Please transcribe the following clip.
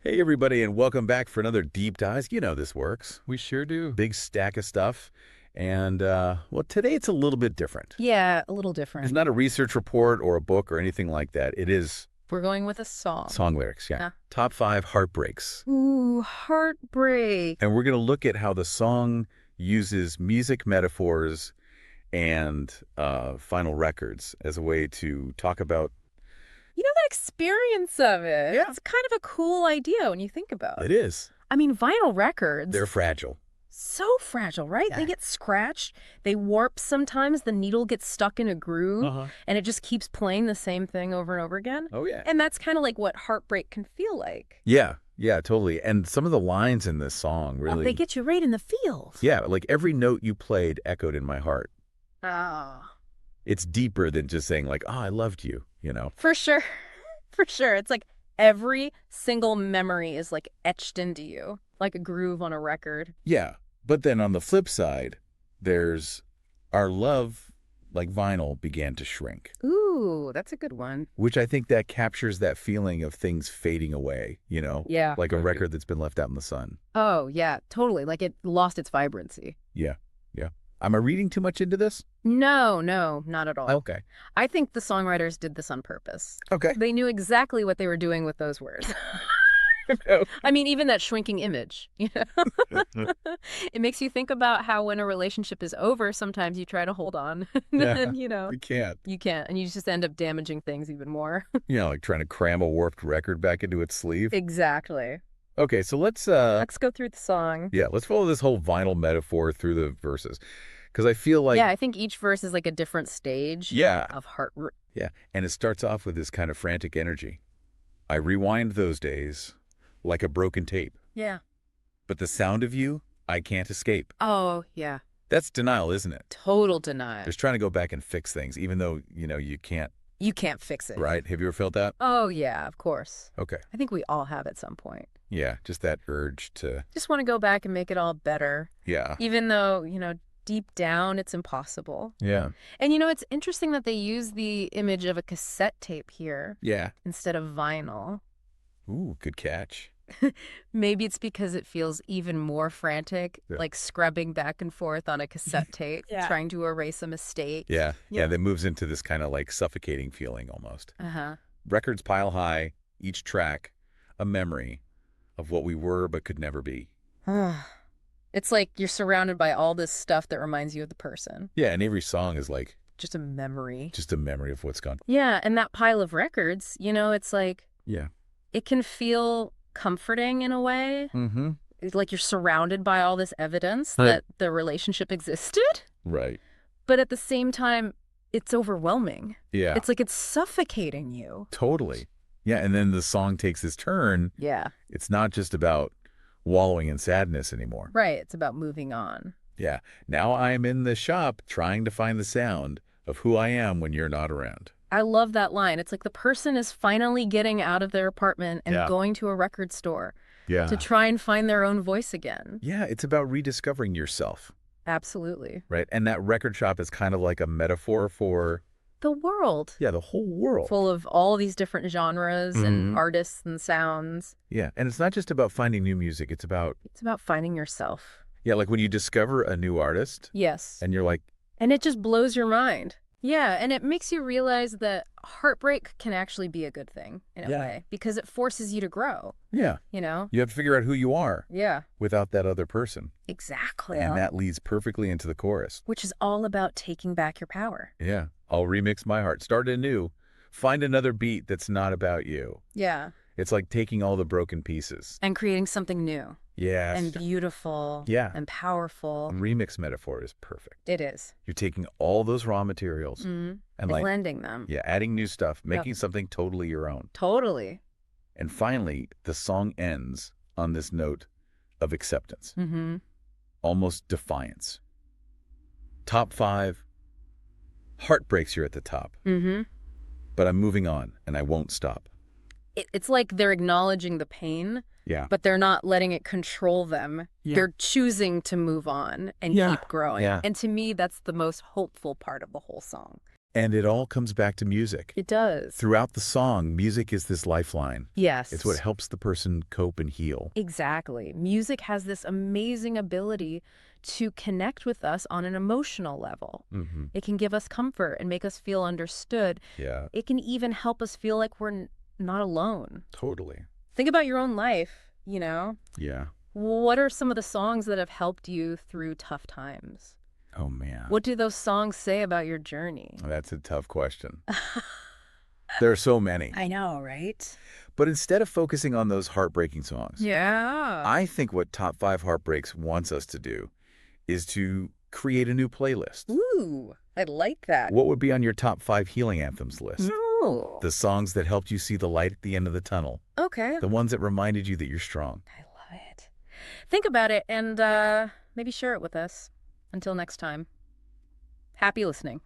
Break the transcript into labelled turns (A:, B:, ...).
A: Hey, everybody, and welcome back for another Deep Dives. You know this works.
B: We sure do.
A: Big stack of stuff. And, well, today it's a little bit different.
C: Yeah, a little
A: It's
C: different.
A: not a research report or a book or anything like that. It is
C: We're going with a song.
A: song lyrics, yeah.
C: Yeah.
A: Top 5 heartbreaks.
C: Ooh, heartbreak.
A: And we're going to look at how the song uses music metaphors and final records as a way to talk about.
C: You know, the experience of it.
A: Yeah.
C: It's kind of a cool idea when you think about
A: It
C: it.
A: is.
C: I mean, vinyl records,
A: They're fragile.
C: so fragile, right?
A: Yeah.
C: They get scratched. They warp sometimes. The needle gets stuck in a groove, and it just keeps playing the same thing over and over again.
A: Oh, yeah.
C: And that's kind of like what heartbreak can feel like.
A: Yeah, totally. And some of the lines in this song
C: Oh,
A: really.
C: they get you right in the feels.
A: Yeah, like every note you played echoed in my heart.
C: Oh.
A: It's deeper than just saying like, oh, I loved you, you know?
C: For sure. For sure. It's like every single memory is like etched into you, like a groove on a record.
A: Yeah. But then on the flip side, there's our love, like vinyl, began to shrink,
C: Ooh, that's a good one.
A: which I think that captures that feeling of things fading away, you know?
C: Yeah.
A: Like a
B: Okay.
A: record that's been left out in the sun.
C: Oh, yeah, totally. Like it lost its vibrancy.
A: Yeah. Am I reading too much into this?
C: No, not at all.
A: Okay.
C: I think the songwriters did this on purpose.
A: Okay.
C: They knew exactly what they were doing with those words. I mean, even that shrinking image, you know? It makes you think about how when a relationship is over, sometimes you try to hold on.
A: Yeah.
C: And, you know,
A: We can't.
C: you can't. And you just end up damaging things even more.
A: You know, like trying to cram a warped record back into its sleeve.
C: Exactly.
A: Okay, so let's
C: Let's go through the song.
A: yeah, let's follow this whole vinyl metaphor through the verses. Because I feel like
C: Yeah, I think each verse is like a different stage
A: yeah,
C: of heart.
A: yeah. And it starts off with this kind of frantic energy. I rewind those days like a broken tape,
C: Yeah.
A: but the sound of you, I can't escape.
C: Oh, yeah.
A: That's denial, isn't it?
C: Total denial.
A: There's trying to go back and fix things, even though, you know, you can't,
C: You can't fix it.
A: right? Have you ever felt that?
C: Oh, yeah, of course.
A: Okay.
C: I think we all have at some point.
A: Yeah, just that urge to,
C: Just want to go back and make it all better,
A: yeah.
C: even though, you know, deep down it's impossible.
A: Yeah.
C: And, you know, it's interesting that they use the image of a cassette tape here
A: Yeah.
C: instead of vinyl.
A: Ooh, good catch.
C: Maybe it's because it feels even more frantic,
A: Yeah.
C: like scrubbing back and forth on a cassette tape, Yeah. trying to erase a mistake.
A: Yeah.
C: Yeah.
A: Yeah, that moves into this kind of like suffocating feeling almost.
C: Uh-huh.
A: Records pile high, each track a memory of what we were but could never be.
C: It's like you're surrounded by all this stuff that reminds you of the person.
A: Yeah, and every song is like
C: Just a memory.
A: just a memory of what's gone.
C: Yeah, and that pile of records, you know, it's like,
A: Yeah.
C: it can feel comforting in a way.
A: Mm-hmm.
C: It's like you're surrounded by all this evidence
A: Right.
C: that the relationship existed.
A: Right.
C: But at the same time, it's overwhelming.
A: Yeah.
C: It's like it's suffocating you.
A: Totally. Yeah, and then the song takes this turn.
C: Yeah.
A: It's not just about wallowing in sadness anymore.
C: Right. It's about moving on.
A: Yeah. Now I am in the shop trying to find the sound of who I am when you're not around.
C: I love that line. It's like the person is finally getting out of their apartment and
A: Yeah.
C: going to a record store
A: Yeah.
C: to try and find their own voice again.
A: Yeah, it's about rediscovering yourself,
C: Absolutely.
A: right? And that record shop is kind of like a metaphor for,
C: The world.
A: yeah, the whole world.
C: Full of all these different genres
A: Mhm.
C: and artists and sounds.
A: Yeah, and it's not just about finding new music. It's about,
C: It's about finding yourself.
A: yeah, like when you discover a new artist
C: Yes.
A: and you're like,
C: And it just blows your mind. Yeah, and it makes you realize that heartbreak can actually be a good thing in a
A: Yeah.
C: way because it forces you to grow,
A: yeah,
C: you know?
A: you have to figure out who you are
C: Yeah,
A: without that other person.
C: exactly.
A: And that leads perfectly into the chorus.
C: Which is all about taking back your power.
A: Yeah, I'll remix my heart, start anew, find another beat that's not about you.
C: Yeah.
A: It's like taking all the broken pieces.
C: And creating something new
A: Yes.
C: and beautiful
A: Yeah.
C: and powerful.
A: Remix metaphor is perfect.
C: It is.
A: You're taking all those raw materials
C: Mm-hmm.
A: and like,
C: blending them.
A: yeah, adding new stuff, making something totally your own.
C: Totally.
A: And finally, the song ends on this note of acceptance,
C: Mm-hmm.
A: almost defiance. Top 5, heartbreaks you're at the top,
C: Mm-hmm.
A: but I'm moving on and I won't stop.
C: It's like they're acknowledging the pain,
A: Yeah.
C: but they're not letting it control them.
B: Yeah.
C: They're choosing to move on and
A: Yeah.
C: keep growing.
A: Yeah.
C: And to me, that's the most hopeful part of the whole song.
A: And it all comes back to music.
C: It does.
A: Throughout the song, music is this lifeline. It's what
C: Yes.
A: helps the person cope and heal.
C: Exactly. Music has this amazing ability to connect with us on an emotional level.
A: Hmm.
C: It can give us comfort and make us feel understood.
A: Yeah,
C: It can even help us feel like we're not alone.
A: totally.
C: Think about your own life.
A: Yeah.
C: What are some of the songs that have helped you through tough times?
A: Oh, man.
C: What do those songs say about your journey?
A: That's a tough question. There are so many.
C: I know, right?
A: But instead of focusing on those heartbreaking songs,
C: Yeah.
A: I think what Top 5 Heartbreaks wants us to do is to create a new playlist.
C: Ooh, I like that.
A: What would be on your top 5 healing anthems list?
C: Ooh.
A: The songs that helped you see the light at the end of the tunnel.
C: Okay.
A: The ones that reminded you that you're strong.
C: I love it. Think about it and maybe share it with us. Until next time, happy listening.